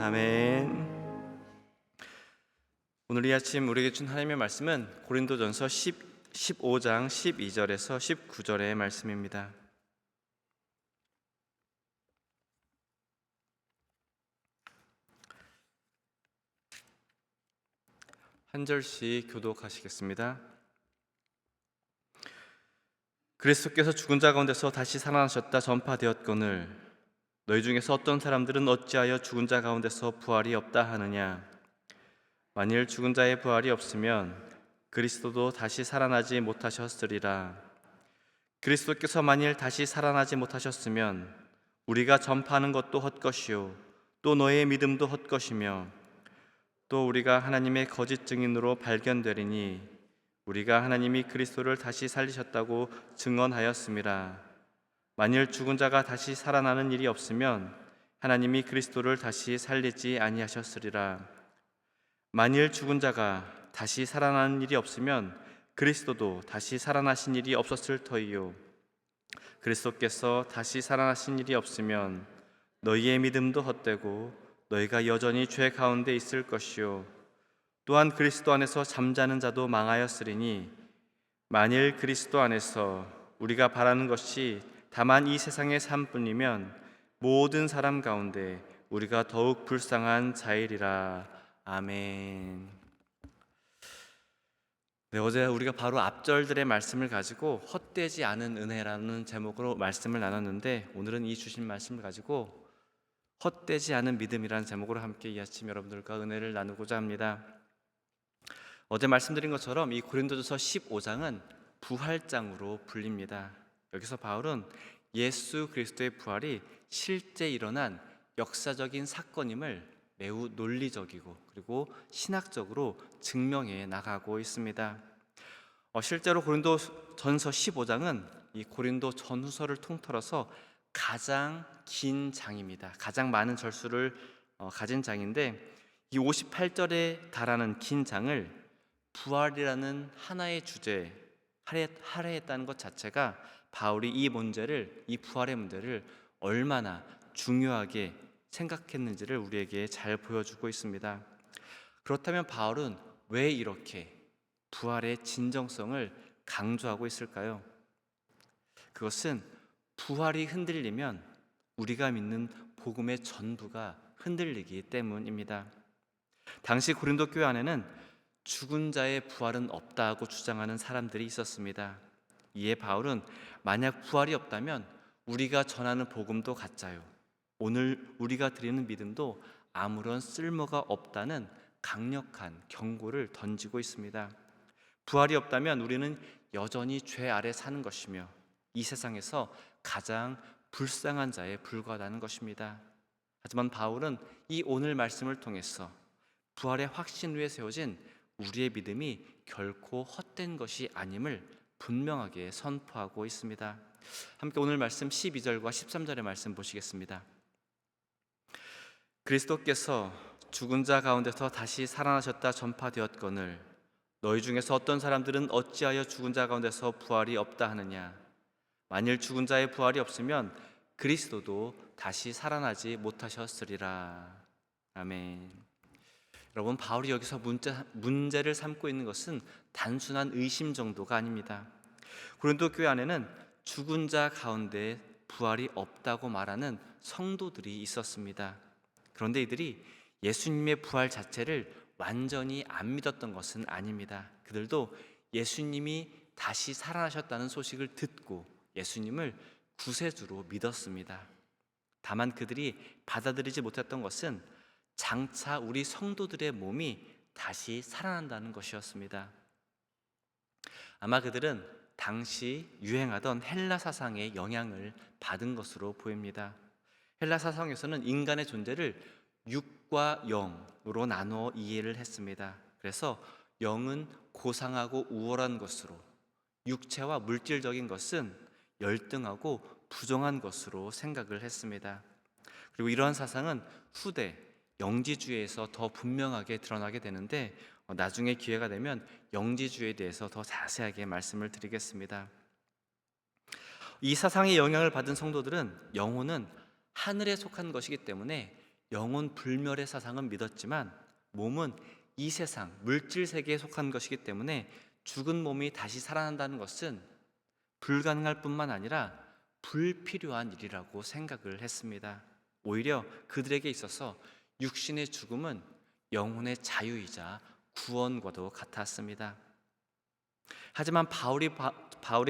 아멘. 오늘 이 아침 우리에게 준 하나님의 말씀은 고린도전서 15장 12절에서 19절의 말씀입니다. 한 절씩 교독하시겠습니다. 그리스도께서 죽은 자 가운데서 다시 살아나셨다 전파되었거늘 너희 중에서 어떤 사람들은 어찌하여 죽은 자 가운데서 부활이 없다 하느냐. 만일 죽은 자의 부활이 없으면 그리스도도 다시 살아나지 못하셨으리라. 그리스도께서 만일 다시 살아나지 못하셨으면 우리가 전파하는 것도 헛것이요 또 너의 믿음도 헛것이며 또 우리가 하나님의 거짓 증인으로 발견되리니 우리가 하나님이 그리스도를 다시 살리셨다고 증언하였음이라. 만일 죽은 자가 다시 살아나는 일이 없으면 하나님이 그리스도를 다시 살리지 아니하셨으리라. 만일 죽은 자가 다시 살아나는 일이 없으면 그리스도도 다시 살아나신 일이 없었을 터이요 그리스도께서 다시 살아나신 일이 없으면 너희의 믿음도 헛되고 너희가 여전히 죄 가운데 있을 것이요 또한 그리스도 안에서 잠자는 자도 망하였으리니 만일 그리스도 안에서 우리가 바라는 것이 다만 이 세상의 삶뿐이면 모든 사람 가운데 우리가 더욱 불쌍한 자이리라. 아멘. 네, 어제 우리가 바로 앞절들의 말씀을 가지고 헛되지 않은 은혜라는 제목으로 말씀을 나눴는데 오늘은 이 주신 말씀을 가지고 헛되지 않은 믿음이라는 제목으로 함께 이 아침 여러분들과 은혜를 나누고자 합니다. 어제 말씀드린 것처럼 이 고린도전서 15장은 부활장으로 불립니다. 여기서 바울은 예수 그리스도의 부활이 실제 일어난 역사적인 사건임을 매우 논리적이고 그리고 신학적으로 증명해 나가고 있습니다. 실제로 고린도전서 15장은 이 고린도 전후서를 통틀어서 가장 긴 장입니다. 가장 많은 절수를 가진 장인데 이 58절에 달하는 긴 장을 부활이라는 하나의 주제에 할애했다는 것 자체가 바울이 이 부활의 문제를 얼마나 중요하게 생각했는지를 우리에게 잘 보여주고 있습니다. 그렇다면 바울은 왜 이렇게 부활의 진정성을 강조하고 있을까요? 그것은 부활이 흔들리면 우리가 믿는 복음의 전부가 흔들리기 때문입니다. 당시 고린도 교회 안에는 죽은 자의 부활은 없다고 주장하는 사람들이 있었습니다. 이에 바울은 만약 부활이 없다면 우리가 전하는 복음도 가짜요 오늘 우리가 드리는 믿음도 아무런 쓸모가 없다는 강력한 경고를 던지고 있습니다. 부활이 없다면 우리는 여전히 죄 아래 사는 것이며 이 세상에서 가장 불쌍한 자에 불과하다는 것입니다. 하지만 바울은 이 오늘 말씀을 통해서 부활의 확신 위에 세워진 우리의 믿음이 결코 헛된 것이 아님을 분명하게 선포하고 있습니다. 함께 오늘 말씀 12절과 13절의 말씀 보시겠습니다. 그리스도께서 죽은 자 가운데서 다시 살아나셨다 전파되었거늘 너희 중에서 어떤 사람들은 어찌하여 죽은 자 가운데서 부활이 없다 하느냐. 만일 죽은 자의 부활이 없으면 그리스도도 다시 살아나지 못하셨으리라. 아멘. 여러분, 바울이 여기서 문제를 삼고 있는 것은 단순한 의심 정도가 아닙니다. 고린도 교회 안에는 죽은 자 가운데 부활이 없다고 말하는 성도들이 있었습니다. 그런데 이들이 예수님의 부활 자체를 완전히 안 믿었던 것은 아닙니다. 그들도 예수님이 다시 살아나셨다는 소식을 듣고 예수님을 구세주로 믿었습니다. 다만 그들이 받아들이지 못했던 것은 장차 우리 성도들의 몸이 다시 살아난다는 것이었습니다. 아마 그들은 당시 유행하던 헬라 사상의 영향을 받은 것으로 보입니다. 헬라 사상에서는 인간의 존재를 육과 영으로 나누어 이해를 했습니다. 그래서 영은 고상하고 우월한 것으로, 육체와 물질적인 것은 열등하고 부정한 것으로 생각을 했습니다. 그리고 이러한 사상은 후대 영지주의에서 더 분명하게 드러나게 되는데 나중에 기회가 되면 영지주의에 대해서 더 자세하게 말씀을 드리겠습니다. 이 사상의 영향을 받은 성도들은 영혼은 하늘에 속한 것이기 때문에 영혼 불멸의 사상은 믿었지만 몸은 이 세상 물질 세계에 속한 것이기 때문에 죽은 몸이 다시 살아난다는 것은 불가능할 뿐만 아니라 불필요한 일이라고 생각을 했습니다. 오히려 그들에게 있어서 육신의 죽음은 영혼의 자유이자 구원과도 같았습니다. 하지만 바울이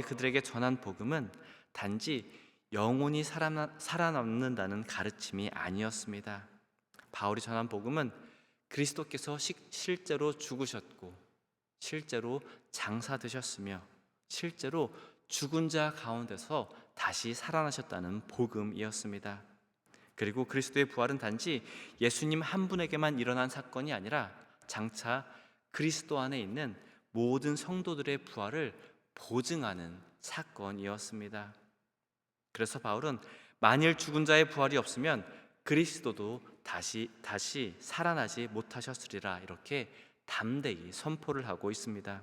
그들에게 전한 복음은 단지 영혼이 살아남는다는 가르침이 아니었습니다. 바울이 전한 복음은 그리스도께서 실제로 죽으셨고 실제로 장사되셨으며 실제로 죽은 자 가운데서 다시 살아나셨다는 복음이었습니다. 그리고 그리스도의 부활은 단지 예수님 한 분에게만 일어난 사건이 아니라 장차 그리스도 안에 있는 모든 성도들의 부활을 보증하는 사건이었습니다. 그래서 바울은 만일 죽은 자의 부활이 없으면 그리스도도 다시 살아나지 못하셨으리라 이렇게 담대히 선포를 하고 있습니다.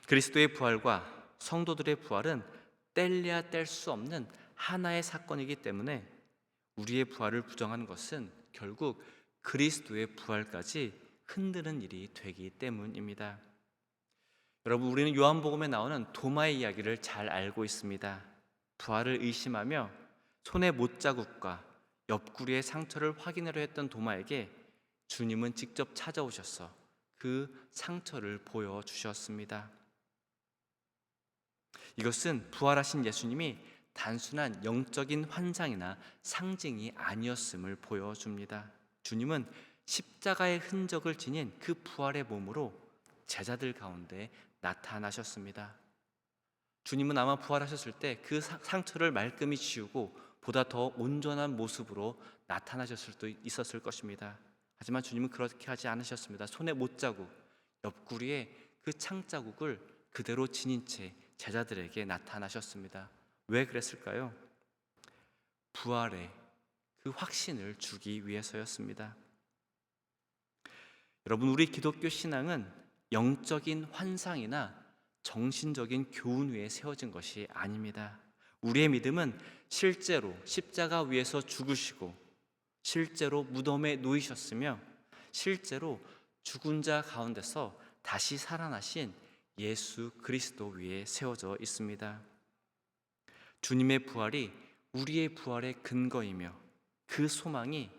그리스도의 부활과 성도들의 부활은 뗄래야 뗄 수 없는 하나의 사건이기 때문에 우리의 부활을 부정하는 것은 결국 그리스도의 부활까지 흔드는 일이 되기 때문입니다. 여러분, 우리는 요한복음에 나오는 도마의 이야기를 잘 알고 있습니다. 부활을 의심하며 손의 못자국과 옆구리의 상처를 확인하려 했던 도마에게 주님은 직접 찾아오셔서 그 상처를 보여주셨습니다. 이것은 부활하신 예수님이 단순한 영적인 환상이나 상징이 아니었음을 보여줍니다. 주님은 십자가의 흔적을 지닌 그 부활의 몸으로 제자들 가운데 나타나셨습니다. 주님은 아마 부활하셨을 때 그 상처를 말끔히 지우고 보다 더 온전한 모습으로 나타나셨을 수도 있었을 것입니다. 하지만 주님은 그렇게 하지 않으셨습니다. 손에 못자국, 옆구리에 그 창자국을 그대로 지닌 채 제자들에게 나타나셨습니다. 왜 그랬을까요? 부활의 그 확신을 주기 위해서였습니다. 여러분, 우리 기독교 신앙은 영적인 환상이나 정신적인 교훈 위에 세워진 것이 아닙니다. 우리의 믿음은 실제로 십자가 위에서 죽으시고 실제로 무덤에 누이셨으며 실제로 죽은 자 가운데서 다시 살아나신 예수 그리스도 위에 세워져 있습니다. 주님의 부활이 우리의 부활의 근거이며 그 소망이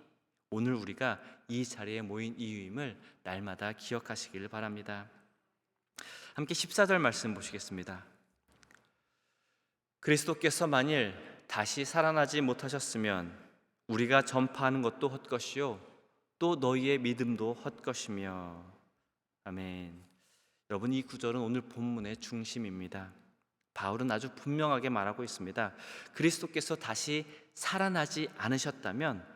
오늘 우리가 이 자리에 모인 이유임을 날마다 기억하시길 바랍니다. 함께 14절 말씀 보시겠습니다. 그리스도께서 만일 다시 살아나지 못하셨으면 우리가 전파하는 것도 헛것이요 또 너희의 믿음도 헛것이며. 아멘. 여러분, 이 구절은 오늘 본문의 중심입니다. 바울은 아주 분명하게 말하고 있습니다. 그리스도께서 다시 살아나지 않으셨다면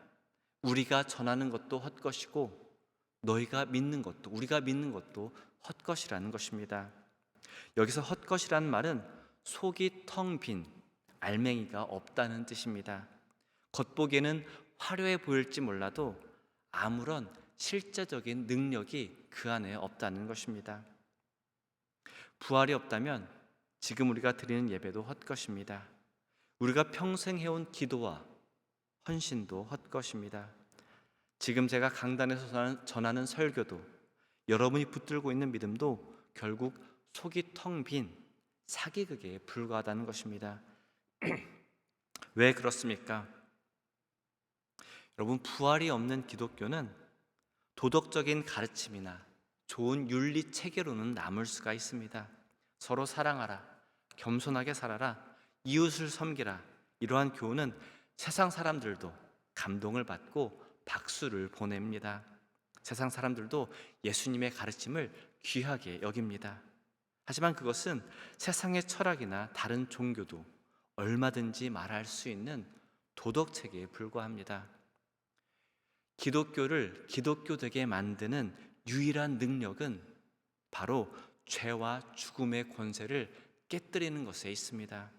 우리가 전하는 것도 헛것이고 우리가 믿는 것도 헛것이라는 것입니다. 여기서 헛것이라는 말은 속이 텅 빈 알맹이가 없다는 뜻입니다. 겉보기에는 화려해 보일지 몰라도 아무런 실제적인 능력이 그 안에 없다는 것입니다. 부활이 없다면 지금 우리가 드리는 예배도 헛것입니다. 우리가 평생 해온 기도와 헌신도 헛것입니다. 지금 제가 강단에서 전하는 설교도 여러분이 붙들고 있는 믿음도 결국 속이 텅 빈 사기극에 불과하다는 것입니다. 왜 그렇습니까? 여러분, 부활이 없는 기독교는 도덕적인 가르침이나 좋은 윤리 체계로는 남을 수가 있습니다. 서로 사랑하라, 겸손하게 살아라, 이웃을 섬기라, 이러한 교훈은 세상 사람들도 감동을 받고 박수를 보냅니다. 세상 사람들도 예수님의 가르침을 귀하게 여깁니다. 하지만 그것은 세상의 철학이나 다른 종교도 얼마든지 말할 수 있는 도덕체계에 불과합니다. 기독교를 기독교되게 만드는 유일한 능력은 바로 죄와 죽음의 권세를 깨뜨리는 것에 있습니다.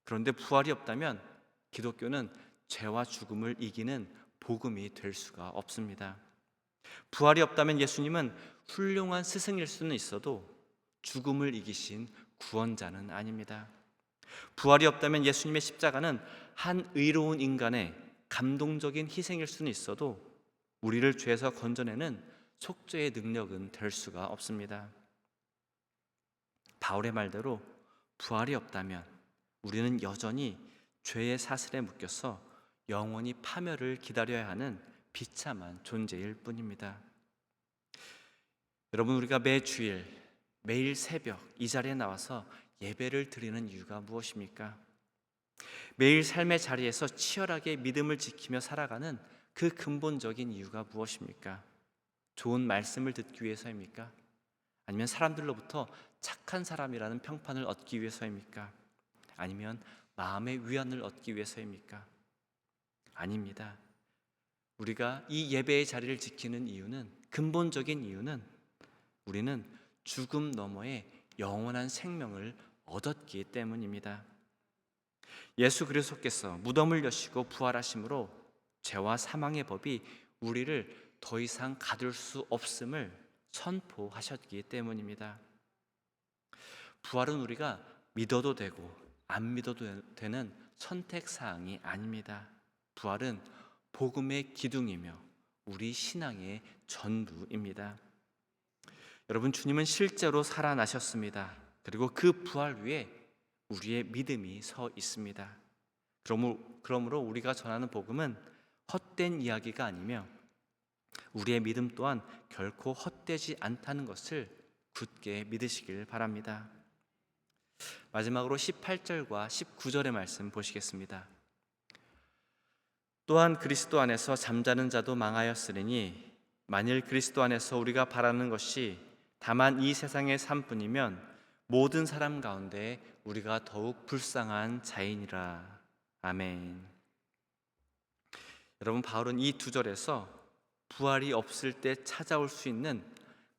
그런데 부활이 없다면 기독교는 죄와 죽음을 이기는 복음이 될 수가 없습니다. 부활이 없다면 예수님은 훌륭한 스승일 수는 있어도 죽음을 이기신 구원자는 아닙니다. 부활이 없다면 예수님의 십자가는 한 의로운 인간의 감동적인 희생일 수는 있어도 우리를 죄에서 건져내는 속죄의 능력은 될 수가 없습니다. 바울의 말대로 부활이 없다면 우리는 여전히 죄의 사슬에 묶여서 영원히 파멸을 기다려야 하는 비참한 존재일 뿐입니다. 여러분, 우리가 매 주일, 매일 새벽 이 자리에 나와서 예배를 드리는 이유가 무엇입니까? 매일 삶의 자리에서 치열하게 믿음을 지키며 살아가는 그 근본적인 이유가 무엇입니까? 좋은 말씀을 듣기 위해서입니까? 아니면 사람들로부터 착한 사람이라는 평판을 얻기 위해서입니까? 아니면 마음의 위안을 얻기 위해서입니까? 아닙니다. 우리가 이 예배의 자리를 지키는 이유는, 근본적인 이유는 우리는 죽음 너머의 영원한 생명을 얻었기 때문입니다. 예수 그리스도께서 무덤을 여시고 부활하심으로 죄와 사망의 법이 우리를 더 이상 가둘 수 없음을 선포하셨기 때문입니다. 부활은 우리가 믿어도 되고 안 믿어도 되는 선택사항이 아닙니다. 부활은 복음의 기둥이며 우리 신앙의 전부입니다. 여러분, 주님은 실제로 살아나셨습니다. 그리고 그 부활 위에 우리의 믿음이 서 있습니다. 그러므로 우리가 전하는 복음은 헛된 이야기가 아니며 우리의 믿음 또한 결코 헛되지 않다는 것을 굳게 믿으시길 바랍니다. 마지막으로 18절과 19절의 말씀 보시겠습니다. 또한 그리스도 안에서 잠자는 자도 망하였으리니 만일 그리스도 안에서 우리가 바라는 것이 다만 이 세상의 삶뿐이면 모든 사람 가운데 우리가 더욱 불쌍한 자이니라. 아멘. 여러분, 바울은 이 두 절에서 부활이 없을 때 찾아올 수 있는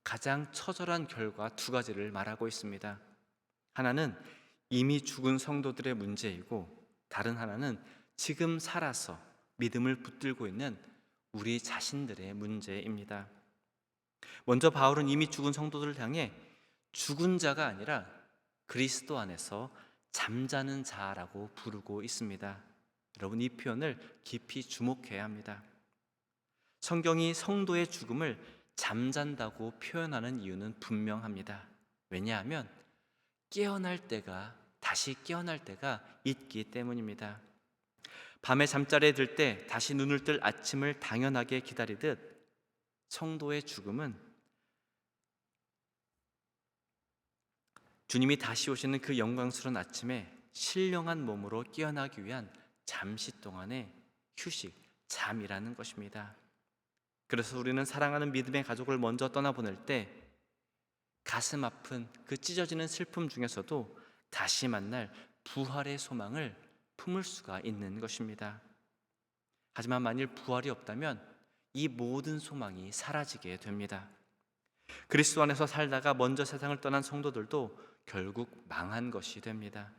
가장 처절한 결과 두 가지를 말하고 있습니다. 하나는 이미 죽은 성도들의 문제이고, 다른 하나는 지금 살아서 믿음을 붙들고 있는 우리 자신들의 문제입니다. 먼저 바울은 이미 죽은 성도들을 향해 죽은 자가 아니라 그리스도 안에서 잠자는 자라고 부르고 있습니다. 여러분, 이 표현을 깊이 주목해야 합니다. 성경이 성도의 죽음을 잠잔다고 표현하는 이유는 분명합니다. 왜냐하면 다시 깨어날 때가 있기 때문입니다. 밤에 잠자리에 들 때 다시 눈을 뜰 아침을 당연하게 기다리듯 성도의 죽음은 주님이 다시 오시는 그 영광스러운 아침에 신령한 몸으로 깨어나기 위한 잠시 동안의 휴식, 잠이라는 것입니다. 그래서 우리는 사랑하는 믿음의 가족을 먼저 떠나보낼 때 가슴 아픈 그 찢어지는 슬픔 중에서도 다시 만날 부활의 소망을 품을 수가 있는 것입니다. 하지만 만일 부활이 없다면 이 모든 소망이 사라지게 됩니다. 그리스도 안에서 살다가 먼저 세상을 떠난 성도들도 결국 망한 것이 됩니다.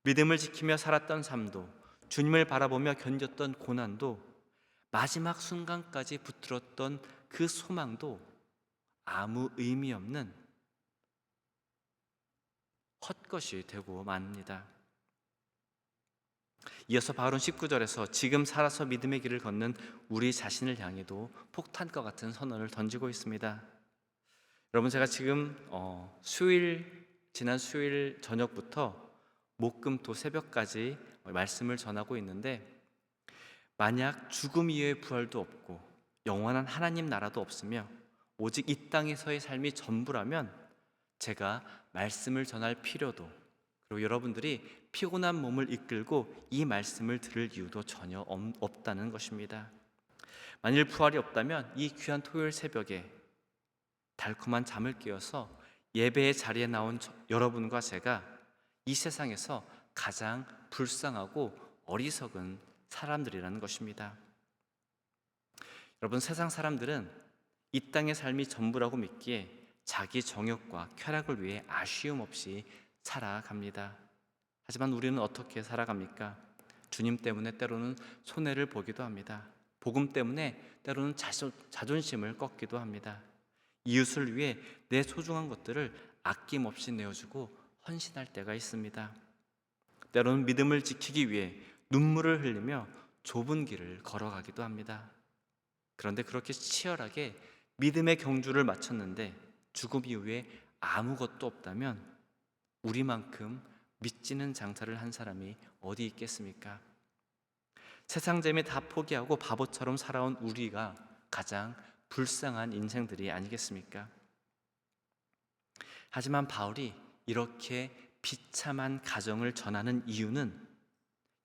믿음을 지키며 살았던 삶도, 주님을 바라보며 견뎠던 고난도, 마지막 순간까지 붙들었던 그 소망도 아무 의미 없는 헛것이 되고 맙니다. 이어서 바울은 19절에서 지금 살아서 믿음의 길을 걷는 우리 자신을 향해도 폭탄과 같은 선언을 던지고 있습니다. 여러분, 제가 지금 지난 수요일 저녁부터 목금토 새벽까지 말씀을 전하고 있는데, 만약 죽음 이외의 부활도 없고 영원한 하나님 나라도 없으며 오직 이 땅에서의 삶이 전부라면 제가 말씀을 전할 필요도, 그리고 여러분들이 피곤한 몸을 이끌고 이 말씀을 들을 이유도 전혀 없다는 것입니다. 만일 부활이 없다면 이 귀한 토요일 새벽에 달콤한 잠을 깨어서 예배의 자리에 나온 여러분과 제가 이 세상에서 가장 불쌍하고 어리석은 사람들이라는 것입니다. 여러분, 세상 사람들은 이 땅의 삶이 전부라고 믿기에 자기 정욕과 쾌락을 위해 아쉬움 없이 살아갑니다. 하지만 우리는 어떻게 살아갑니까? 주님 때문에 때로는 손해를 보기도 합니다. 복음 때문에 때로는 자존심을 꺾기도 합니다. 이웃을 위해 내 소중한 것들을 아낌없이 내어주고 헌신할 때가 있습니다. 때로는 믿음을 지키기 위해 눈물을 흘리며 좁은 길을 걸어가기도 합니다. 그런데 그렇게 치열하게 믿음의 경주를 마쳤는데 죽음 이후에 아무것도 없다면 우리만큼 믿지는 장사를 한 사람이 어디 있겠습니까? 세상 재미 다 포기하고 바보처럼 살아온 우리가 가장 불쌍한 인생들이 아니겠습니까? 하지만 바울이 이렇게 비참한 가정을 전하는 이유는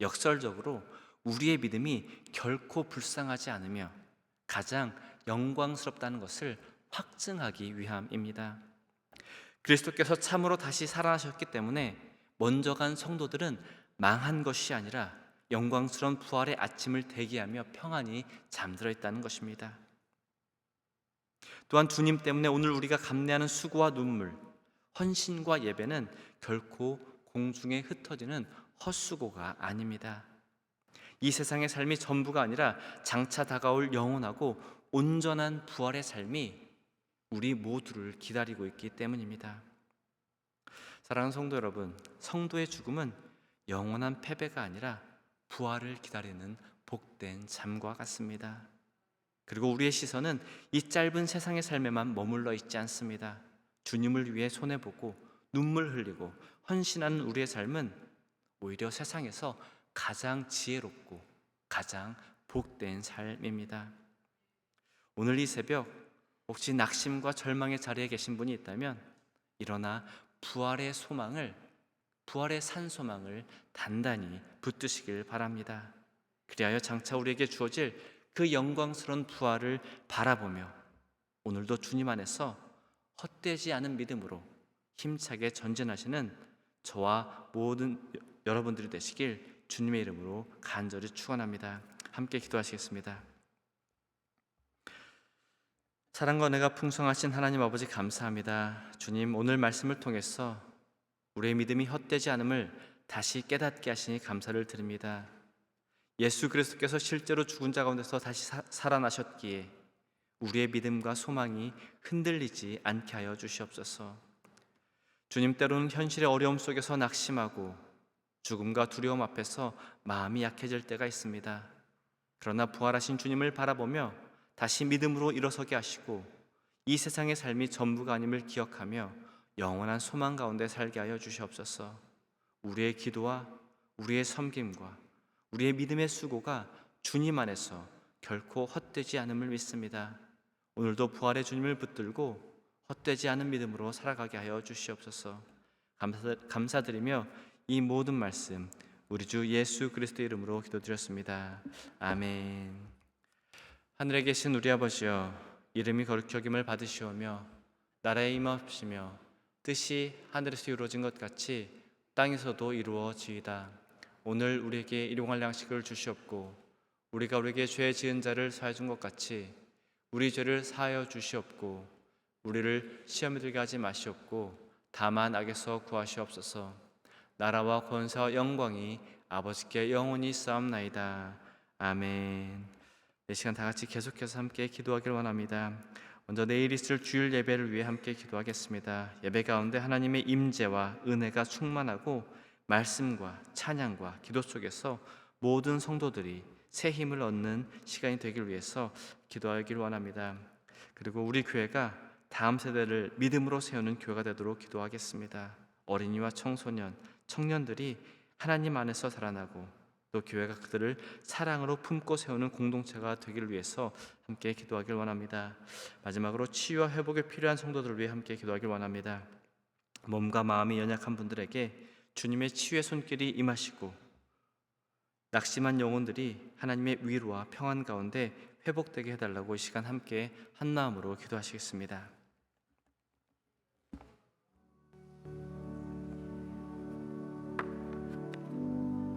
역설적으로 우리의 믿음이 결코 불쌍하지 않으며 가장 영광스럽다는 것을 확증하기 위함입니다. 그리스도께서 참으로 다시 살아나셨기 때문에 먼저 간 성도들은 망한 것이 아니라 영광스러운 부활의 아침을 대기하며 평안히 잠들어 있다는 것입니다. 또한 주님 때문에 오늘 우리가 감내하는 수고와 눈물, 헌신과 예배는 결코 공중에 흩어지는 헛수고가 아닙니다. 이 세상의 삶이 전부가 아니라 장차 다가올 영원하고 온전한 부활의 삶이 우리 모두를 기다리고 있기 때문입니다. 사랑하는 성도 여러분, 성도의 죽음은 영원한 패배가 아니라 부활을 기다리는 복된 삶과 같습니다. 그리고 우리의 시선은 이 짧은 세상의 삶에만 머물러 있지 않습니다. 주님을 위해 손해보고 눈물 흘리고 헌신하는 우리의 삶은 오히려 세상에서 가장 지혜롭고 가장 복된 삶입니다. 오늘 이 새벽 혹시 낙심과 절망의 자리에 계신 분이 있다면 일어나 부활의 산소망을 단단히 붙드시길 바랍니다. 그리하여 장차 우리에게 주어질 그 영광스러운 부활을 바라보며 오늘도 주님 안에서 헛되지 않은 믿음으로 힘차게 전진하시는 저와 모든 여러분들이 되시길 주님의 이름으로 간절히 축원합니다. 함께 기도하시겠습니다. 사랑과 은혜가 풍성하신 하나님 아버지 감사합니다. 주님, 오늘 말씀을 통해서 우리의 믿음이 헛되지 않음을 다시 깨닫게 하시니 감사를 드립니다. 예수 그리스도께서 실제로 죽은 자 가운데서 다시 살아나셨기에 우리의 믿음과 소망이 흔들리지 않게 하여 주시옵소서. 주님, 때로는 현실의 어려움 속에서 낙심하고 죽음과 두려움 앞에서 마음이 약해질 때가 있습니다. 그러나 부활하신 주님을 바라보며 다시 믿음으로 일어서게 하시고 이 세상의 삶이 전부가 아님을 기억하며 영원한 소망 가운데 살게 하여 주시옵소서. 우리의 기도와 우리의 섬김과 우리의 믿음의 수고가 주님 안에서 결코 헛되지 않음을 믿습니다. 오늘도 부활의 주님을 붙들고 헛되지 않은 믿음으로 살아가게 하여 주시옵소서. 감사드리며 이 모든 말씀 우리 주 예수 그리스도 이름으로 기도드렸습니다. 아멘. 하늘에 계신 우리 아버지여, 이름이 거룩히 여김을 받으시오며 나라의 임하옵시며 뜻이 하늘에서 이루어진 것 같이 땅에서도 이루어지이다. 오늘 우리에게 일용할 양식을 주시옵고 우리가 우리에게 죄 지은 자를 사하여 준 것 같이 우리 죄를 사하여 주시옵고 우리를 시험에 들게 하지 마시옵고 다만 악에서 구하시옵소서. 나라와 권세와 영광이 아버지께 영원히 쌓옵나이다. 아멘. 이 시간 다 같이 계속해서 함께 기도하기를 원합니다. 먼저 내일 있을 주일 예배를 위해 함께 기도하겠습니다. 예배 가운데 하나님의 임재와 은혜가 충만하고 말씀과 찬양과 기도 속에서 모든 성도들이 새 힘을 얻는 시간이 되길 위해서 기도하기를 원합니다. 그리고 우리 교회가 다음 세대를 믿음으로 세우는 교회가 되도록 기도하겠습니다. 어린이와 청소년, 청년들이 하나님 안에서 살아나고 또 교회가 그들을 사랑으로 품고 세우는 공동체가 되기를 위해서 함께 기도하길 원합니다. 마지막으로 치유와 회복에 필요한 성도들을 위해 함께 기도하길 원합니다. 몸과 마음이 연약한 분들에게 주님의 치유의 손길이 임하시고 낙심한 영혼들이 하나님의 위로와 평안 가운데 회복되게 해달라고 이 시간 함께 한 마음으로 기도하시겠습니다.